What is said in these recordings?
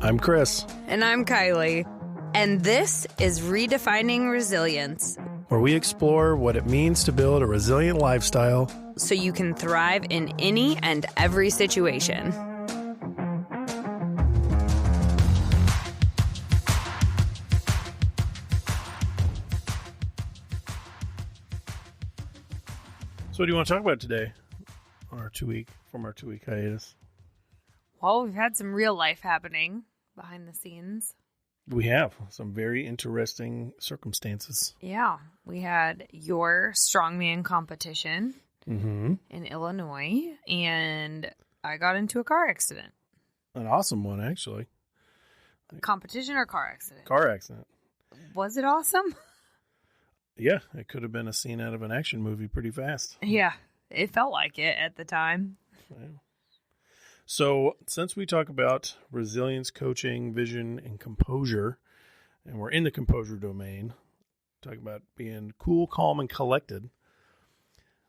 I'm Chris. And I'm Kylie. And this is Redefining Resilience, where we explore what it means to build a resilient lifestyle so you can thrive in any and every situation. So what do you want to talk about today on our 2-week hiatus? Well, we've had some real life happening behind the scenes. We have some very interesting circumstances. Yeah. We had your strongman competition in Illinois, and I got into a car accident. An awesome one, actually. Competition or car accident? Car accident. Was it awesome? Yeah, it could have been a scene out of an action movie pretty fast. Yeah, it felt like it at the time. Yeah. So since we talk about resilience, coaching, vision, and composure, and we're in the composure domain, talking about being cool, calm, and collected,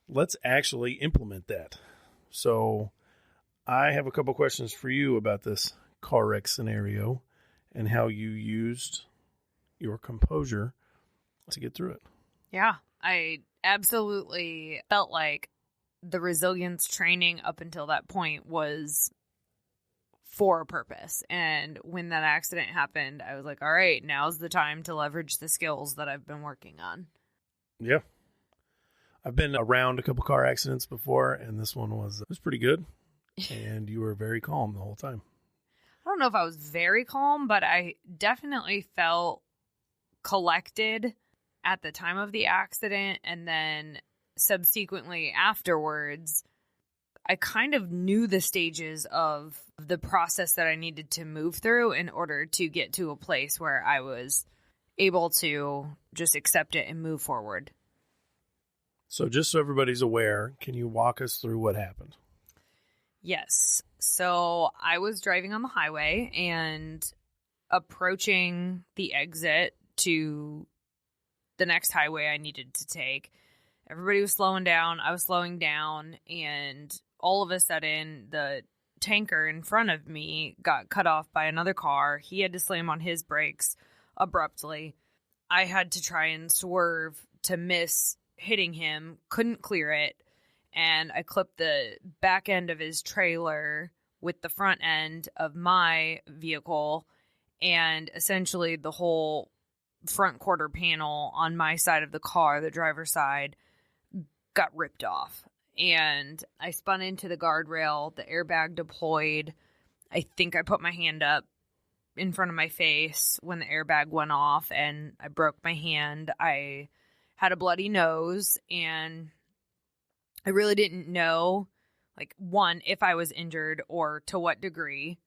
let's actually implement that. So I have a couple questions for you about this car wreck scenario and how you used your composure to get through it. Yeah, I absolutely felt like the resilience training up until that point was for a purpose. And when that accident happened, I was like, all right, now's the time to leverage the skills that I've been working on. Yeah. I've been around a couple car accidents before, and this one was pretty good. And you were very calm the whole time. I don't know if I was very calm, but I definitely felt collected at the time of the accident, and then subsequently afterwards, I kind of knew the stages of the process that I needed to move through in order to get to a place where I was able to just accept it and move forward. So just so everybody's aware, can you walk us through what happened? Yes. So I was driving on the highway and approaching the exit to the next highway I needed to take. Everybody was slowing down. I was slowing down. And all of a sudden, the tanker in front of me got cut off by another car. He had to slam on his brakes abruptly. I had to try and swerve to miss hitting him. Couldn't clear it. And I clipped the back end of his trailer with the front end of my vehicle. And essentially the whole front quarter panel on my side of the car, the driver's side, got ripped off. And I spun into the guardrail. The airbag deployed. I think I put my hand up in front of my face when the airbag went off, and I broke my hand. I had a bloody nose, and I really didn't know, one, if I was injured or to what degree.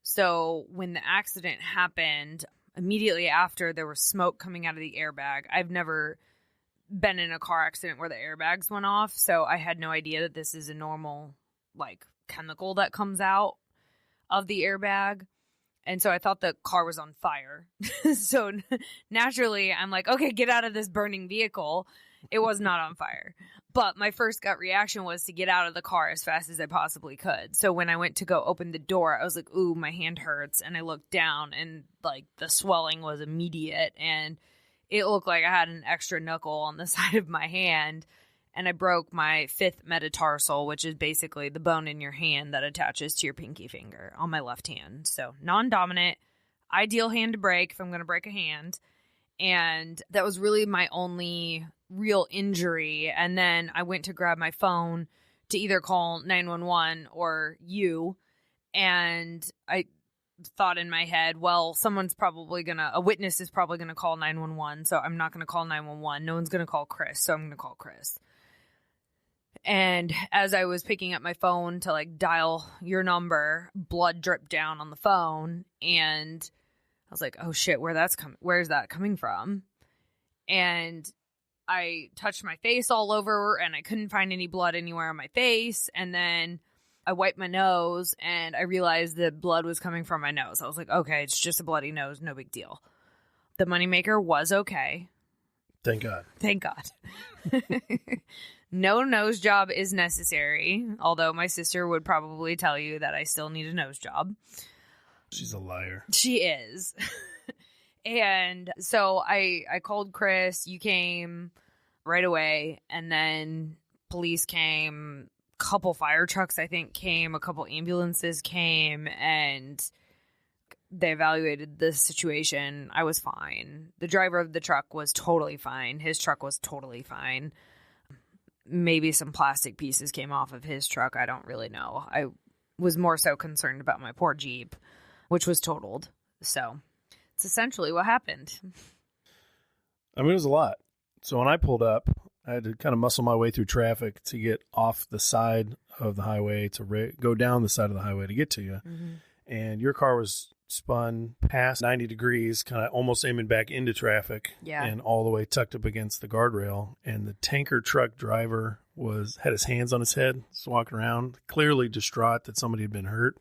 So when the accident happened, immediately after, there was smoke coming out of the airbag. I've never been in a car accident where the airbags went off, so I had no idea that this is a normal, chemical that comes out of the airbag. And so I thought the car was on fire. So naturally, I'm like, okay, get out of this burning vehicle. It was not on fire. But my first gut reaction was to get out of the car as fast as I possibly could. So when I went to go open the door, I was like, ooh, my hand hurts. And I looked down, and the swelling was immediate. And it looked like I had an extra knuckle on the side of my hand. And I broke my 5th metatarsal, which is basically the bone in your hand that attaches to your pinky finger on my left hand. So non-dominant, ideal hand to break if I'm going to break a hand. And that was really my only real injury. And then I went to grab my phone to either call 911 or you. And I thought in my head, well, a witness is probably going to call 911. So I'm not going to call 911. No one's going to call Chris. So I'm going to call Chris. And as I was picking up my phone to dial your number, blood dripped down on the phone. And I was like, oh shit, where's that coming from? And I touched my face all over, and I couldn't find any blood anywhere on my face. And then I wiped my nose, and I realized the blood was coming from my nose. I was like, okay, it's just a bloody nose, no big deal. The moneymaker was okay. Thank God. Thank God. No nose job is necessary, although my sister would probably tell you that I still need a nose job. She's a liar. She is. And so I called Chris. You came right away. And then police came. A couple fire trucks, I think, came. A couple ambulances came. And they evaluated the situation. I was fine. The driver of the truck was totally fine. His truck was totally fine. Maybe some plastic pieces came off of his truck. I don't really know. I was more so concerned about my poor Jeep, which was totaled. So it's essentially what happened. I mean, it was a lot. So when I pulled up, I had to kind of muscle my way through traffic to get off the side of the highway to go down the side of the highway to get to you. Mm-hmm. And your car was spun past 90 degrees, kind of almost aiming back into traffic, and all the way tucked up against the guardrail. And the tanker truck driver had his hands on his head, just walking around, clearly distraught that somebody had been hurt.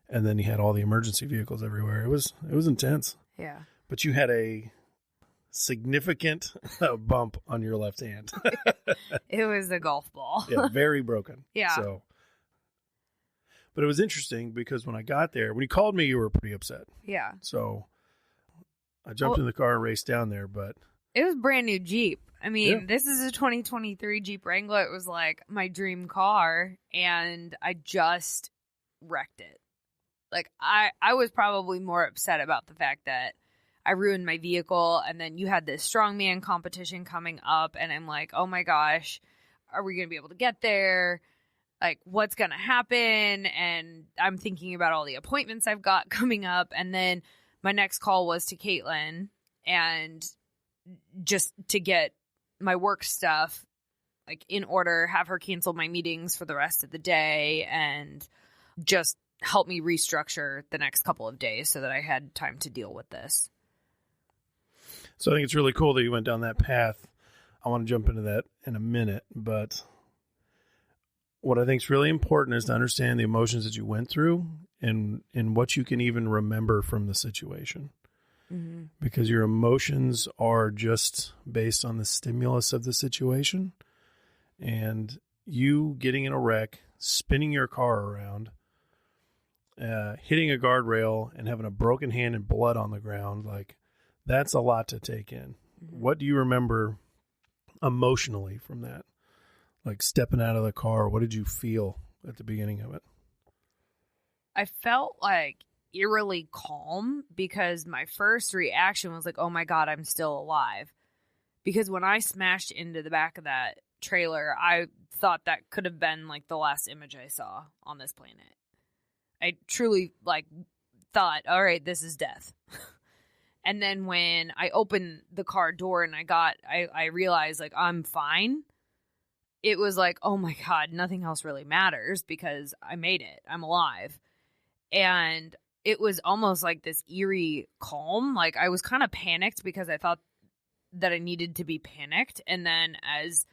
And then he had all the emergency vehicles everywhere. It was intense. Yeah. But you had a significant bump on your left hand. It was a golf ball. Yeah, very broken. Yeah. But it was interesting because when I got there, when you called me, you were pretty upset. Yeah. So I jumped in the car and raced down there, but it was a brand new Jeep. I mean, This is a 2023 Jeep Wrangler. It was like my dream car, and I just wrecked it. Like, I was probably more upset about the fact that I ruined my vehicle, and then you had this strongman competition coming up, and I'm like, oh my gosh, are we going to be able to get there? Like, what's going to happen? And I'm thinking about all the appointments I've got coming up. And then my next call was to Caitlin, and just to get my work stuff like in order, have her cancel my meetings for the rest of the day, and just help me restructure the next couple of days so that I had time to deal with this. So I think it's really cool that you went down that path. I want to jump into that in a minute, but what I think is really important is to understand the emotions that you went through and what you can even remember from the situation. Mm-hmm. Because your emotions are just based on the stimulus of the situation, and you getting in a wreck, spinning your car around, hitting a guardrail and having a broken hand and blood on the ground, like, that's a lot to take in. Mm-hmm. What do you remember emotionally from that? Like, stepping out of the car, what did you feel at the beginning of it? I felt like eerily calm, because my first reaction was like, oh my God, I'm still alive. Because when I smashed into the back of that trailer, I thought that could have been like the last image I saw on this planet. I truly thought, all right, this is death. And then when I opened the car door and I realized like I'm fine, it was like, oh my God, nothing else really matters because I made it. I'm alive. And it was almost like this eerie calm. Like, I was kind of panicked because I thought that I needed to be panicked. And then as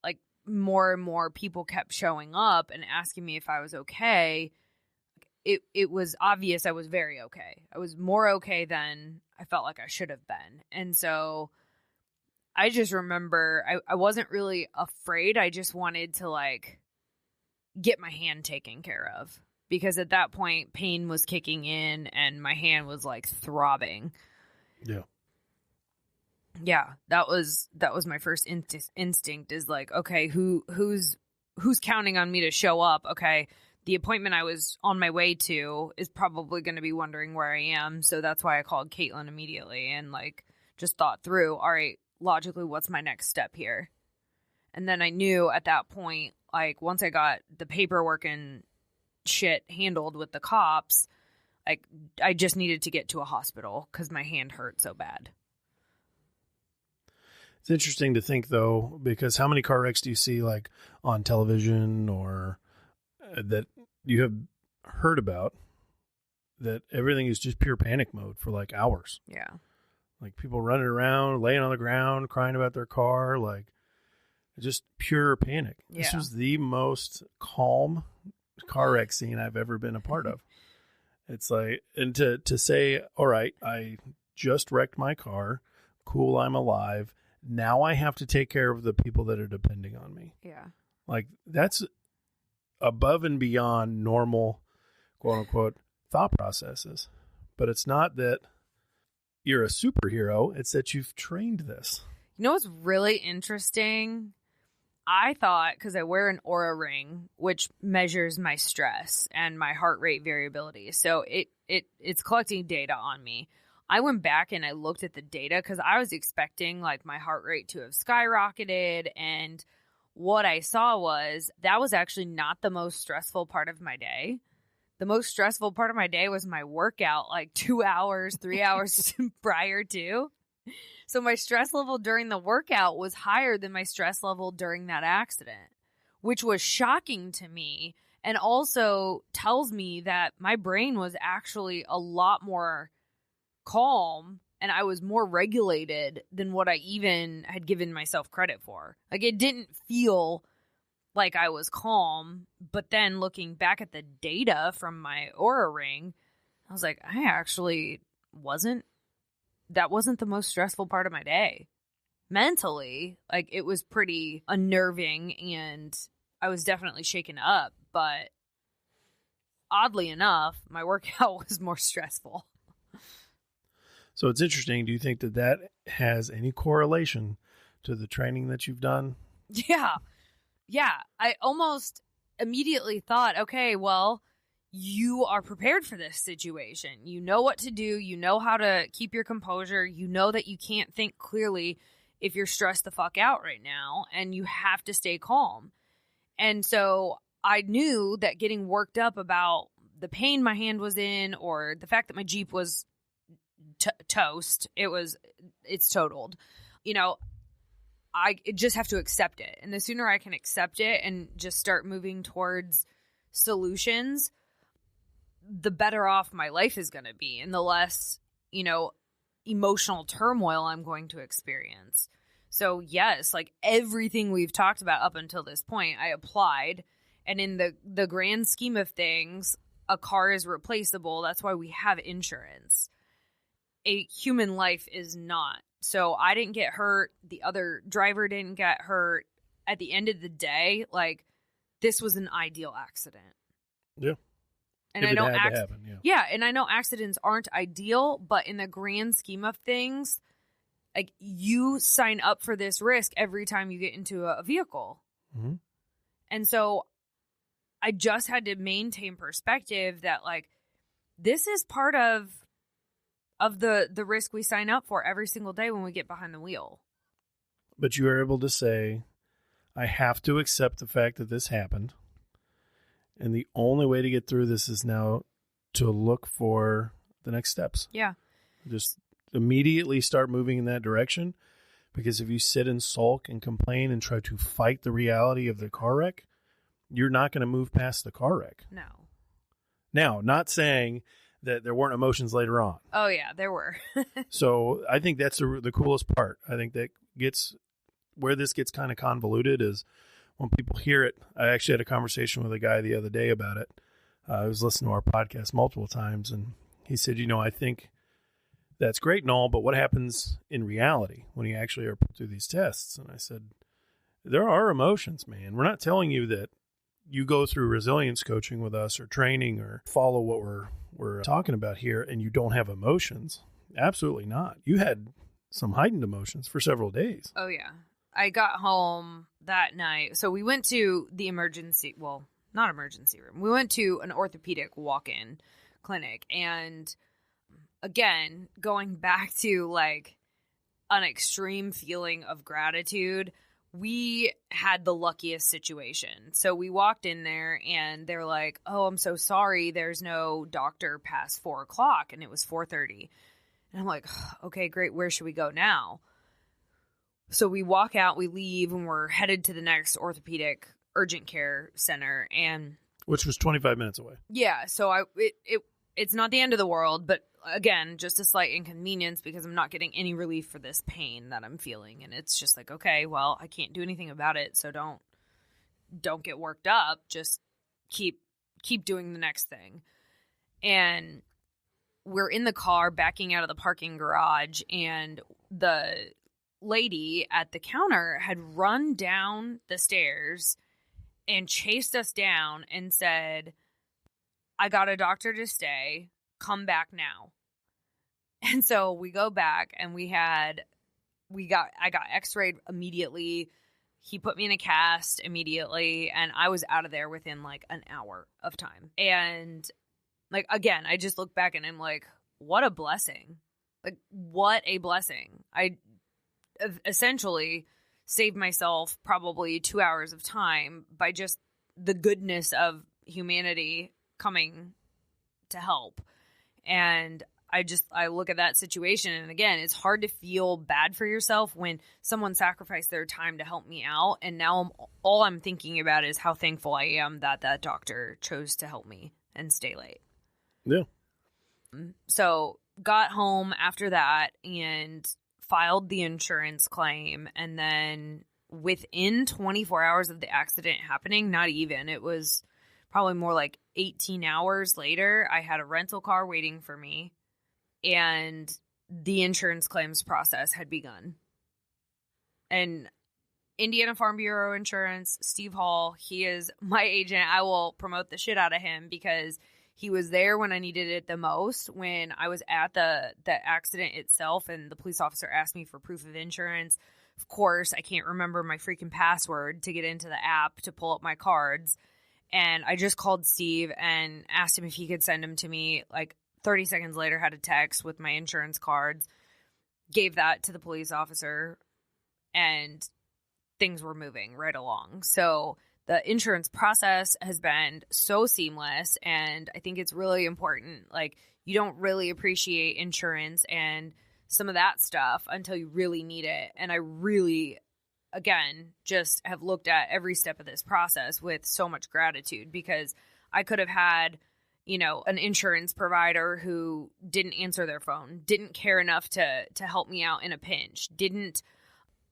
like more and more people kept showing up and asking me if I was okay, it was obvious I was very okay. I was more okay than I felt like I should have been. And so I just remember I wasn't really afraid. I just wanted to like get my hand taken care of, because at that point pain was kicking in and my hand was like throbbing. Yeah. Yeah, that was my first instinct is like, okay, who's counting on me to show up? Okay, the appointment I was on my way to is probably going to be wondering where I am, so that's why I called Caitlin immediately and like just thought through, all right, logically, what's my next step here? And then I knew at that point, like once I got the paperwork and shit handled with the cops, like I just needed to get to a hospital because my hand hurt so bad. It's interesting to think, though, because how many car wrecks do you see like on television or that you have heard about that everything is just pure panic mode for like hours? Yeah. Like people running around, laying on the ground, crying about their car, like just pure panic. Yeah. This was the most calm car wreck scene I've ever been a part of. It's like, and to say, all right, I just wrecked my car. Cool, I'm alive. Now I have to take care of the people that are depending on me. Yeah. Like, that's above and beyond normal quote unquote thought processes. But it's not that you're a superhero, it's that you've trained this. You know what's really interesting? I thought, because I wear an Oura ring, which measures my stress and my heart rate variability. So it's collecting data on me. I went back and I looked at the data because I was expecting like my heart rate to have skyrocketed. And what I saw was that was actually not the most stressful part of my day. The most stressful part of my day was my workout, like 2 hours, 3 hours prior to. So my stress level during the workout was higher than my stress level during that accident, which was shocking to me and also tells me that my brain was actually a lot more calm and I was more regulated than what I even had given myself credit for. Like, it didn't feel like I was calm, but then looking back at the data from my Oura ring, I was like, I actually that wasn't the most stressful part of my day. Mentally, like, it was pretty unnerving and I was definitely shaken up, but oddly enough, my workout was more stressful. So it's interesting. Do you think that that has any correlation to the training that you've done? Yeah. Yeah. I almost immediately thought, okay, well, you are prepared for this situation. You know what to do. You know how to keep your composure. You know that you can't think clearly if you're stressed the fuck out right now, and you have to stay calm. And so I knew that getting worked up about the pain my hand was in or the fact that my Jeep was toast, it's totaled. You know, I just have to accept it. And the sooner I can accept it and just start moving towards solutions, the better off my life is going to be and the less, emotional turmoil I'm going to experience. So yes, like everything we've talked about up until this point, I applied. And in the grand scheme of things, a car is replaceable. That's why we have insurance. A human life is not. So I didn't get hurt. The other driver didn't get hurt. At the end of the day, like, this was an ideal accident. Yeah. And if I know it had to happen, yeah, and I know accidents aren't ideal, but in the grand scheme of things, like, you sign up for this risk every time you get into a vehicle. Mm-hmm. And so I just had to maintain perspective that, like, this is part of the risk we sign up for every single day when we get behind the wheel. But you were able to say, I have to accept the fact that this happened. And the only way to get through this is now to look for the next steps. Yeah. Just immediately start moving in that direction. Because if you sit and sulk and complain and try to fight the reality of the car wreck, you're not going to move past the car wreck. No. Now, not saying that there weren't emotions later on. Oh, yeah, there were. So I think that's the coolest part. I think that where this gets kind of convoluted is when people hear it. I actually had a conversation with a guy the other day about it. I was listening to our podcast multiple times, and he said, I think that's great and all, but what happens in reality when you actually are put through these tests? And I said, there are emotions, man. We're not telling you that you go through resilience coaching with us or training or follow what we're talking about here and you don't have emotions. Absolutely not. You had some heightened emotions for several days. Oh, yeah. I got home that night. So we went to the not emergency room. We went to an orthopedic walk-in clinic. And again, going back to like an extreme feeling of gratitude, we had the luckiest situation. So we walked in there and they're like, oh, I'm so sorry. There's no doctor past 4:00. And it was 4:30. And I'm like, okay, great. Where should we go now? So we walk out, we leave, and we're headed to the next orthopedic urgent care center. And which was 25 minutes away. Yeah. So it's not the end of the world, but again, just a slight inconvenience because I'm not getting any relief for this pain that I'm feeling. And it's just like, okay, well, I can't do anything about it. So don't get worked up. Just keep doing the next thing. And we're in the car backing out of the parking garage, and the lady at the counter had run down the stairs and chased us down and said, I got a doctor to stay, come back now. And so we go back and I got x-rayed immediately. He put me in a cast immediately, and I was out of there within like an hour of time. And like, again, I just look back and I'm like, what a blessing. Like, what a blessing. I essentially saved myself probably 2 hours of time by just the goodness of humanity coming to help. And I look at that situation, and again, it's hard to feel bad for yourself when someone sacrificed their time to help me out. And now all I'm thinking about is how thankful I am that that doctor chose to help me and stay late. Yeah. So got home after that and filed the insurance claim. And then within 24 hours of the accident happening, not even, it was probably more like 18 hours later, I had a rental car waiting for me. And the insurance claims process had begun. And Indiana Farm Bureau Insurance, Steve Hall, he is my agent. I will promote the shit out of him because he was there when I needed it the most. When I was at the accident itself and the police officer asked me for proof of insurance, of course, I can't remember my freaking password to get into the app to pull up my cards. And I just called Steve and asked him if he could send them to me. Like 30 seconds later, had a text with my insurance cards, gave that to the police officer, and things were moving right along. So the insurance process has been so seamless, and I think it's really important. Like, you don't really appreciate insurance and some of that stuff until you really need it. And I really, again, just have looked at every step of this process with so much gratitude, because I could have had, you know, an insurance provider who didn't answer their phone, didn't care enough to help me out in a pinch, didn't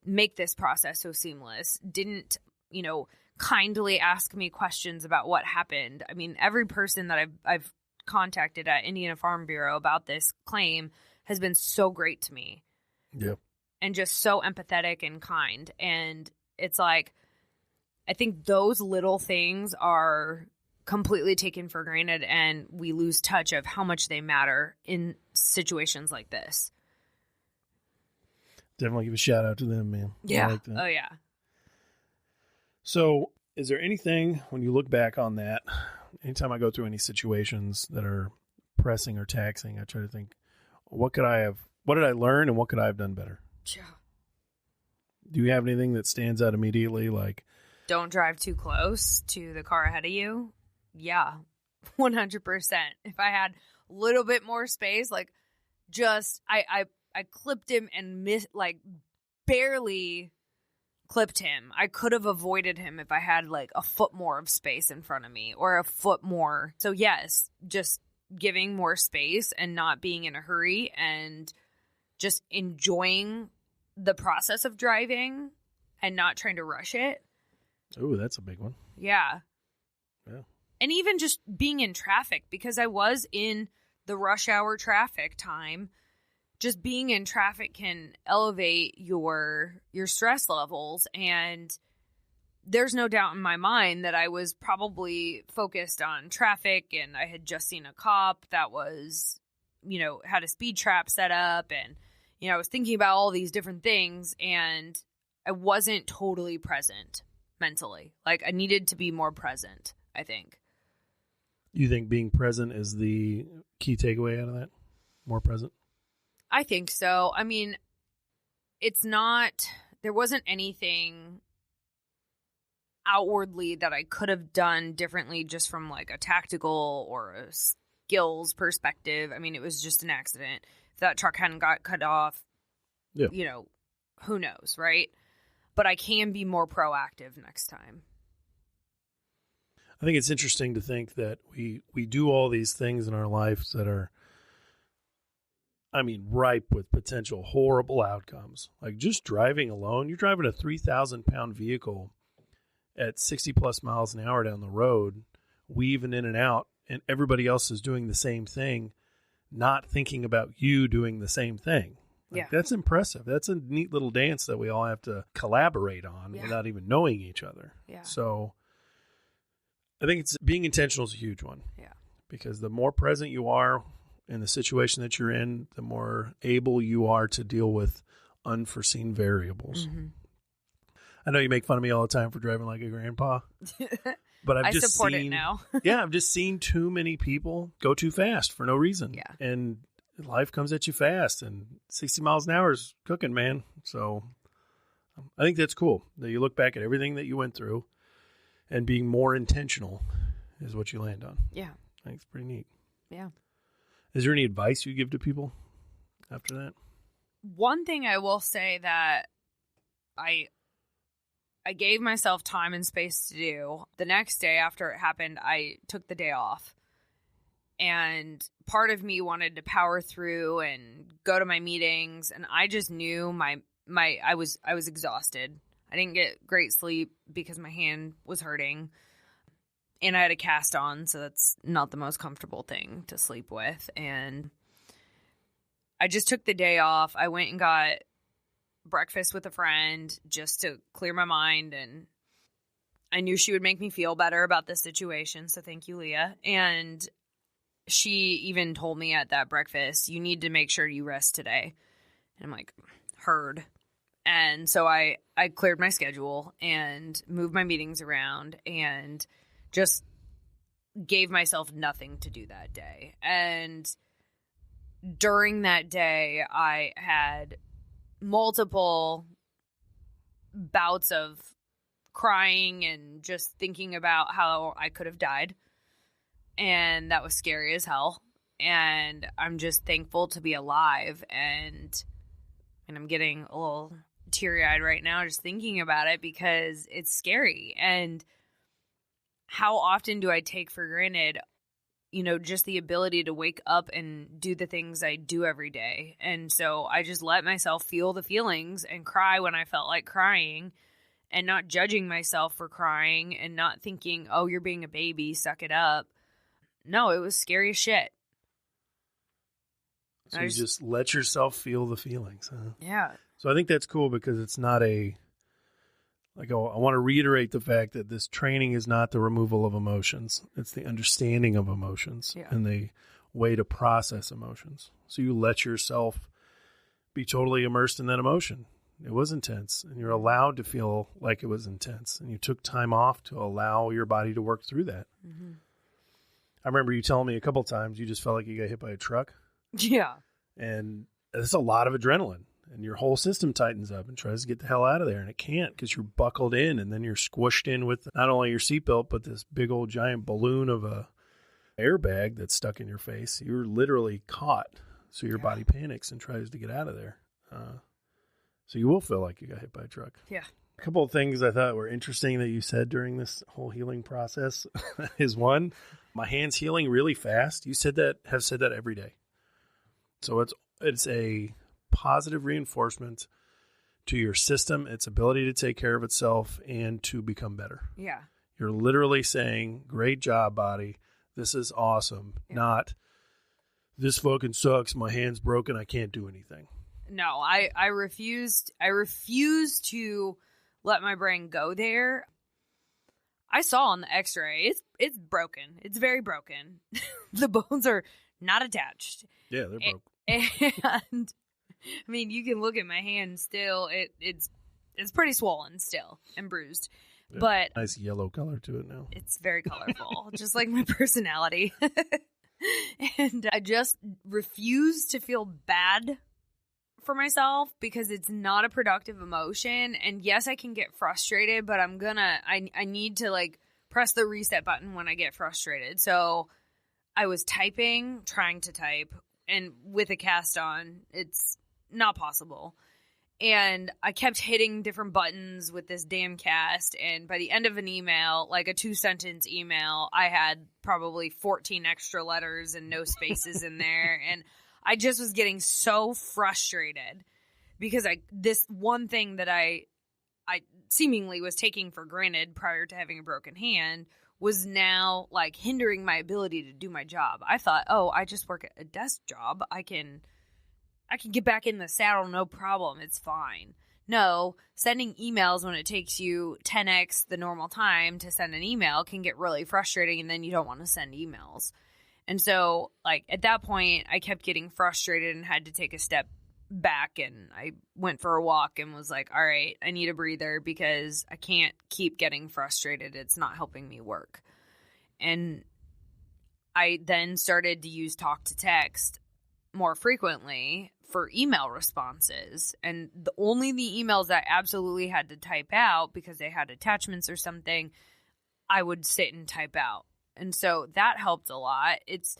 make this process so seamless, didn't, you know, kindly ask me questions about what happened. I mean, every person that I've contacted at Indiana Farm Bureau about this claim has been so great to me. Yeah. And just so empathetic and kind. And it's like, I think those little things are completely taken for granted, and we lose touch of how much they matter in situations like this. Definitely give a shout out to them, man. Yeah. I like that. Oh, yeah. So is there anything, when you look back on that, anytime I go through any situations that are pressing or taxing, I try to think, what did I learn and what could I have done better? Yeah. Do you have anything that stands out immediately? Like, don't drive too close to the car ahead of you. Yeah, 100%. If I had a little bit more space, like, just I clipped him and barely clipped him. I could have avoided him if I had like a foot more of space in front of me, or a foot more. So yes, just giving more space and not being in a hurry and just enjoying the process of driving and not trying to rush it. Oh, that's a big one. Yeah. Yeah. And even just being in traffic, because I was in the rush hour traffic time. Just being in traffic can elevate your stress levels. And there's no doubt in my mind that I was probably focused on traffic, and I had just seen a cop that was, you know, had a speed trap set up, and, you know, I was thinking about all these different things, and I wasn't totally present mentally. Like, I needed to be more present, I think. You think being present is the key takeaway out of that? More present? I think so. I mean, there wasn't anything outwardly that I could have done differently just from like a tactical or a skills perspective. I mean, it was just an accident. If that truck hadn't got cut off, yeah, you know, who knows, right? But I can be more proactive next time. I think it's interesting to think that we do all these things in our lives that are, I mean, ripe with potential horrible outcomes. Like just driving alone, you're driving a 3,000-pound vehicle at 60 plus miles an hour down the road, weaving in and out, and everybody else is doing the same thing, not thinking about you doing the same thing. Like, yeah. That's impressive. That's a neat little dance that we all have to collaborate on without even knowing each other. Yeah. So I think being intentional is a huge one. Yeah. because the more present you are in the situation that you're in, the more able you are to deal with unforeseen variables. Mm-hmm. I know you make fun of me all the time for driving like a grandpa, but I've just support seen, it now. yeah, I've just seen too many people go too fast for no reason. Yeah. And life comes at you fast, and 60 miles an hour is cooking, man. So I think that's cool that you look back at everything that you went through, and being more intentional is what you land on. Yeah. I think it's pretty neat. Yeah. Is there any advice you give to people after that? One thing I will say that I gave myself time and space to do. The next day after it happened, I took the day off. And part of me wanted to power through and go to my meetings, and I just knew I was exhausted. I didn't get great sleep because my hand was hurting. And I had a cast on, so that's not the most comfortable thing to sleep with. And I just took the day off. I went and got breakfast with a friend just to clear my mind, and I knew she would make me feel better about the situation, so thank you, Leah. And she even told me at that breakfast, you need to make sure you rest today. And I'm like, heard. And so I cleared my schedule and moved my meetings around and just gave myself nothing to do that day. And during that day, I had multiple bouts of crying and just thinking about how I could have died. And that was scary as hell. And I'm just thankful to be alive. And I'm getting a little teary-eyed right now just thinking about it because it's scary. And how often do I take for granted, just the ability to wake up and do the things I do every day? And so I just let myself feel the feelings and cry when I felt like crying, and not judging myself for crying and not thinking, oh, you're being a baby, suck it up. No, it was scary as shit. So you just let yourself feel the feelings, huh? Yeah. So I think that's cool because it's not I want to reiterate the fact that this training is not the removal of emotions. It's the understanding of emotions and the way to process emotions. So you let yourself be totally immersed in that emotion. It was intense, and you're allowed to feel like it was intense, and you took time off to allow your body to work through that. Mm-hmm. I remember you telling me a couple times you just felt like you got hit by a truck. Yeah. And it's a lot of adrenaline, and your whole system tightens up and tries to get the hell out of there, and it can't because you're buckled in, and then you're squished in with not only your seatbelt, but this big old giant balloon of a airbag that's stuck in your face. You're literally caught, so your body panics and tries to get out of there. So you will feel like you got hit by a truck. Yeah. A couple of things I thought were interesting that you said during this whole healing process is one, my hand's healing really fast. You have said that every day. So it's a positive reinforcement to your system, its ability to take care of itself and to become better. Yeah. You're literally saying, great job, body. This is awesome. Yeah. Not, this fucking sucks. My hand's broken. I can't do anything. No, I refused to let my brain go there. I saw on the x-ray, it's broken. It's very broken. The bones are not attached. Yeah, they're broken. And I mean, you can look at my hand still. It's pretty swollen still and bruised. Yeah, but nice yellow color to it now. It's very colorful, just like my personality. And I just refuse to feel bad for myself because it's not a productive emotion. And yes, I can get frustrated, but I need to press the reset button when I get frustrated. So I was trying to type, and with a cast on, it's not possible. And I kept hitting different buttons with this damn cast. And by the end of an email, like a 2-sentence email, I had probably 14 extra letters and no spaces in there. And I just was getting so frustrated because this one thing that I seemingly was taking for granted prior to having a broken hand was now hindering my ability to do my job. I thought, oh, I just work at a desk job. I can get back in the saddle, no problem. It's fine. No, sending emails when it takes you 10x the normal time to send an email can get really frustrating, and then you don't want to send emails. And so, like, at that point, I kept getting frustrated and had to take a step back, and I went for a walk and was like, all right, I need a breather because I can't keep getting frustrated. It's not helping me work. And I then started to use talk to text more frequently for email responses. And only the emails that I absolutely had to type out because they had attachments or something, I would sit and type out. And so that helped a lot. It's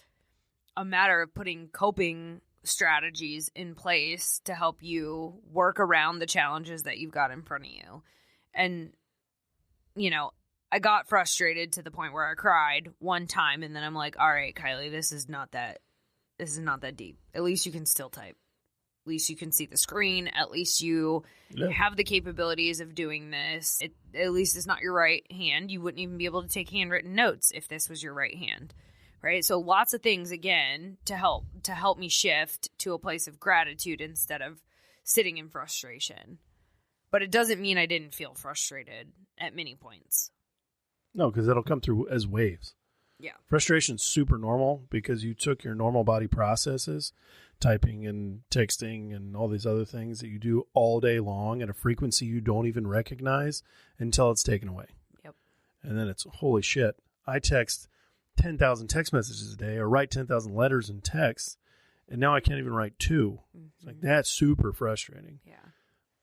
a matter of putting coping strategies in place to help you work around the challenges that you've got in front of you. And, you know, I got frustrated to the point where I cried one time, and then I'm like, all right, Kylie, this is not that deep. At least you can still type. At least you can see the screen. At least you have the capabilities of doing this. At least it's not your right hand. You wouldn't even be able to take handwritten notes if this was your right hand. Right? So lots of things, again, to help me shift to a place of gratitude instead of sitting in frustration. But it doesn't mean I didn't feel frustrated at many points. No, because it'll come through as waves. Yeah. Frustration's super normal because you took your normal body processes, typing and texting and all these other things that you do all day long at a frequency you don't even recognize until it's taken away. Yep. And then it's, holy shit, I text 10,000 text messages a day or write 10,000 letters and texts, and now I can't even write 2. Mm-hmm. It's like, that's super frustrating. Yeah.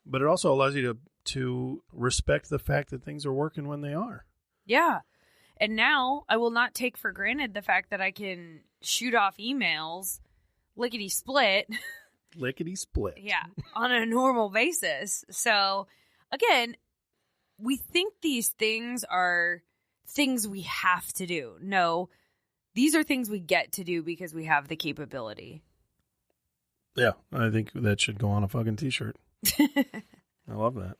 But it also allows you to respect the fact that things are working when they are. Yeah. And now I will not take for granted the fact that I can shoot off emails lickety-split. Lickety-split. Yeah. On a normal basis. So, again, we think these things are things we have to do. No, these are things we get to do because we have the capability. Yeah, I think that should go on a fucking t-shirt. I love that.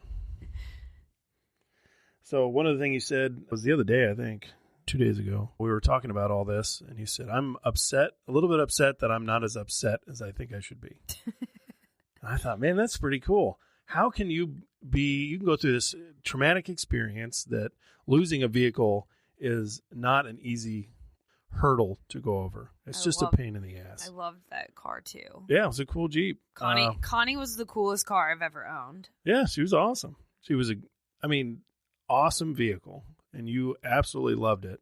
So one of the things you said was the other day, I think 2 days ago, we were talking about all this, and you said, I'm a little bit upset that I'm not as upset as I think I should be. I thought, man, that's pretty cool. How can you can go through this traumatic experience that losing a vehicle is not an easy hurdle to go over. It's just a pain in the ass. I loved that car too. Yeah, it was a cool Jeep. Connie was the coolest car I've ever owned. Yeah, she was awesome. She was awesome vehicle, and you absolutely loved it.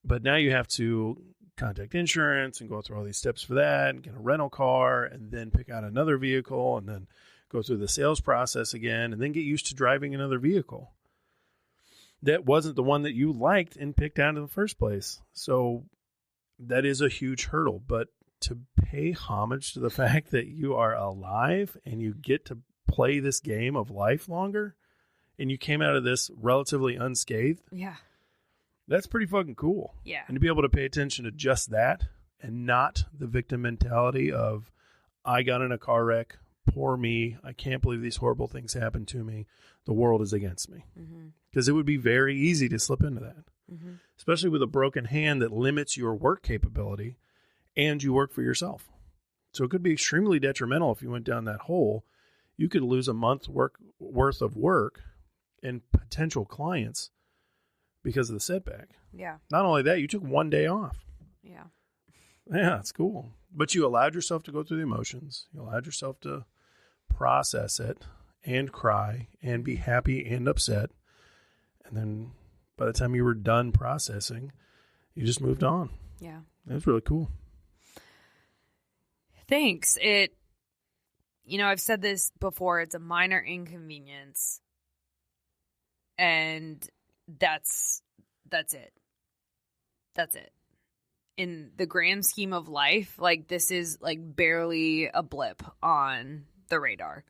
But now you have to contact insurance and go through all these steps for that and get a rental car and then pick out another vehicle and then go through the sales process again and then get used to driving another vehicle that wasn't the one that you liked and picked out in the first place. So that is a huge hurdle. But to pay homage to the fact that you are alive and you get to play this game of life longer and you came out of this relatively unscathed. Yeah. That's pretty fucking cool. Yeah. And to be able to pay attention to just that and not the victim mentality of, I got in a car wreck, poor me, I can't believe these horrible things happened to me, the world is against me. Because it would be very easy to slip into that. Especially with a broken hand that limits your work capability and you work for yourself. So it could be extremely detrimental if you went down that hole. You could lose a month's worth of work and potential clients because of the setback. Yeah. Not only that, you took one day off. Yeah. Yeah, it's cool. But you allowed yourself to go through the emotions. You allowed yourself to process it and cry and be happy and upset. And then by the time you were done processing, you just moved on. Yeah. It was really cool. Thanks. I've said this before, it's a minor inconvenience. And that's it. That's it. In the grand scheme of life, like, this is like barely a blip on the radar.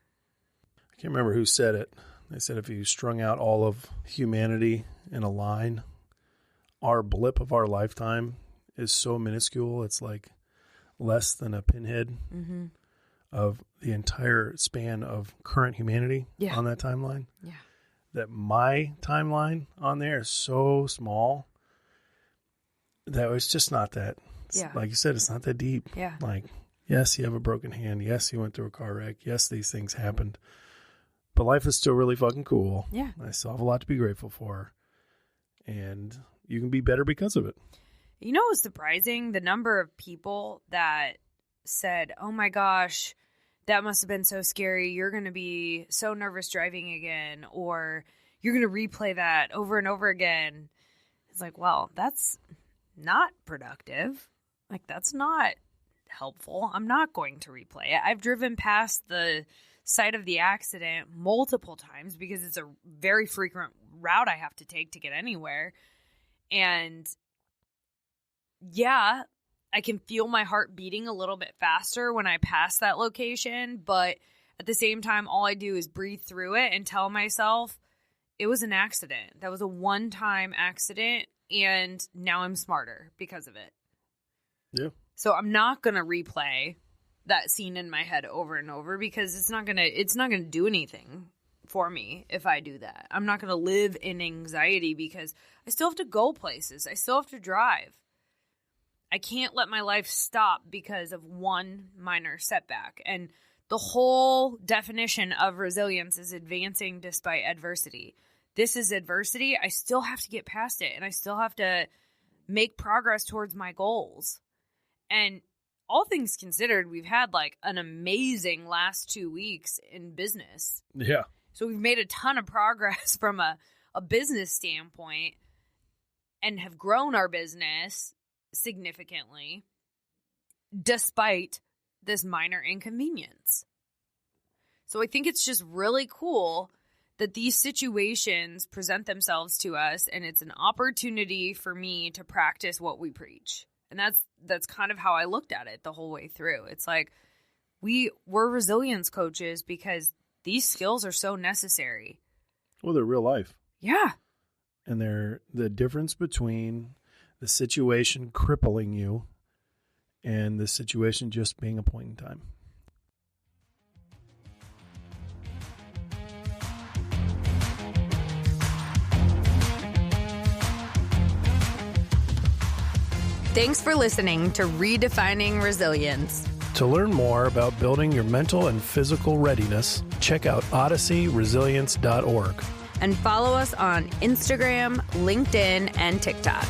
I can't remember who said it. They said if you strung out all of humanity in a line, our blip of our lifetime is so minuscule. It's like less than a pinhead of the entire span of current humanity on that timeline. Yeah. That my timeline on there is so small that it's just not that. Like you said, it's not that deep. Yeah. Like, yes, you have a broken hand. Yes, you went through a car wreck. Yes, these things happened. But life is still really fucking cool. Yeah. I still have a lot to be grateful for. And you can be better because of it. You know what's surprising? The number of people that said, oh my gosh, that must have been so scary. You're going to be so nervous driving again, or you're going to replay that over and over again. It's like, well, that's not productive. Like, that's not helpful. I'm not going to replay it. I've driven past the site of the accident multiple times because it's a very frequent route I have to take to get anywhere. And yeah, I can feel my heart beating a little bit faster when I pass that location, but at the same time, all I do is breathe through it and tell myself it was an accident. That was a one-time accident, and now I'm smarter because of it. Yeah. So I'm not going to replay that scene in my head over and over because it's not going to do anything for me if I do that. I'm not going to live in anxiety because I still have to go places. I still have to drive. I can't let my life stop because of one minor setback. And the whole definition of resilience is advancing despite adversity. This is adversity. I still have to get past it, and I still have to make progress towards my goals. And all things considered, we've had like an amazing last 2 weeks in business. Yeah. So we've made a ton of progress from a business standpoint and have grown our business significantly despite this minor inconvenience. So I think it's just really cool that these situations present themselves to us, and it's an opportunity for me to practice what we preach. And that's kind of how I looked at it the whole way through. It's like we're resilience coaches because these skills are so necessary. Well, they're real life. Yeah. And they're the difference between the situation crippling you and the situation just being a point in time. Thanks for listening to Redefining Resilience. To learn more about building your mental and physical readiness, check out odysseyresilience.org. And follow us on Instagram, LinkedIn, and TikTok.